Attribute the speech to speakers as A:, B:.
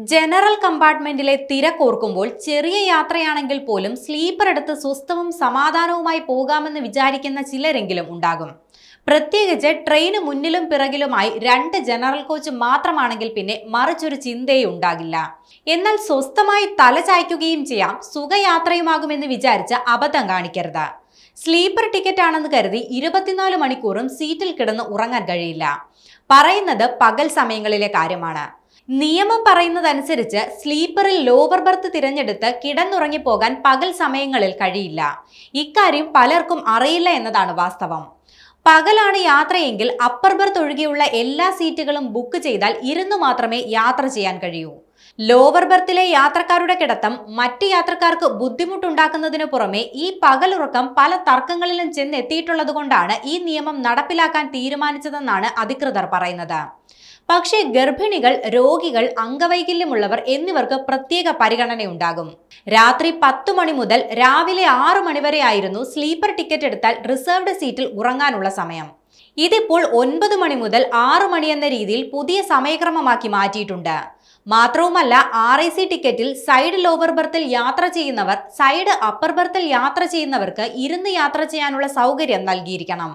A: General കമ്പാർട്ട്മെന്റിലെ തിരക്കോർക്കുമ്പോൾ ചെറിയ യാത്രയാണെങ്കിൽ പോലും sleeper എടുത്ത് സ്വസ്ഥവും സമാധാനവുമായി പോകാമെന്ന് വിചാരിക്കുന്ന ചിലരെങ്കിലും ഉണ്ടാകും. പ്രത്യേകിച്ച് ട്രെയിന് മുന്നിലും പിറകിലുമായി 2 ജനറൽ കോച്ച് മാത്രമാണെങ്കിൽ പിന്നെ മറിച്ചൊരു ചിന്തയേ ഉണ്ടാകില്ല. എന്നാൽ സ്വസ്ഥമായി തല ചായ്ക്കുകയും ചെയ്യാം, സുഖയാത്രയുമാകുമെന്ന് വിചാരിച്ച് അബദ്ധം കാണിക്കരുത്. സ്ലീപ്പർ ടിക്കറ്റ് ആണെന്ന് കരുതി 24 മണിക്കൂറും സീറ്റിൽ കിടന്ന് ഉറങ്ങാൻ കഴിയില്ല. പറയുന്നത് പകൽ സമയങ്ങളിലെ കാര്യമാണ്. നിയമം പറയുന്നതനുസരിച്ച് സ്ലീപ്പറിൽ ലോവർ ബർത്ത് തിരഞ്ഞെടുത്ത് കിടന്നുറങ്ങിപ്പോകാൻ പകൽ സമയങ്ങളിൽ കഴിയില്ല. ഇക്കാര്യം പലർക്കും അറിയില്ല എന്നതാണ് വാസ്തവം. പകലാണ് യാത്രയെങ്കിൽ അപ്പർ ബർത്ത് ഒഴികെയുള്ള എല്ലാ സീറ്റുകളും ബുക്ക് ചെയ്താൽ ഇരുന്നു മാത്രമേ യാത്ര ചെയ്യാൻ കഴിയൂ. ലോവർ ബർത്തിലെ യാത്രക്കാരുടെ കിടത്തം മറ്റ് യാത്രക്കാർക്ക് ബുദ്ധിമുട്ടുണ്ടാക്കുന്നതിനു പുറമെ ഈ പകലുറക്കം പല തർക്കങ്ങളിലും ചെന്നെത്തിയിട്ടുള്ളത് കൊണ്ടാണ് ഈ നിയമം നടപ്പിലാക്കാൻ തീരുമാനിച്ചതെന്നാണ് അധികൃതർ പറയുന്നത്. പക്ഷേ ഗർഭിണികൾ, രോഗികൾ, അംഗവൈകല്യമുള്ളവർ എന്നിവർക്ക് പ്രത്യേക പരിഗണനയുണ്ടാകും. രാത്രി 10 മണി മുതൽ രാവിലെ 6 മണി വരെ ആയിരുന്നു സ്ലീപ്പർ ടിക്കറ്റ് എടുത്താൽ റിസർവ്ഡ് സീറ്റിൽ ഉറങ്ങാനുള്ള സമയം. ഇതിപ്പോൾ 9 മണി മുതൽ 6 മണി എന്ന രീതിയിൽ പുതിയ സമയക്രമമാക്കി മാറ്റിയിട്ടുണ്ട്. മാത്രവുമല്ല, RAC ടിക്കറ്റിൽ സൈഡ് ലോവർ ബർത്തിൽ യാത്ര ചെയ്യുന്നവർ, സൈഡ് അപ്പർ ബർത്തിൽ യാത്ര ചെയ്യുന്നവർക്ക് ഇരുന്ന് യാത്ര ചെയ്യാനുള്ള സൗകര്യം നൽകിയിരിക്കണം.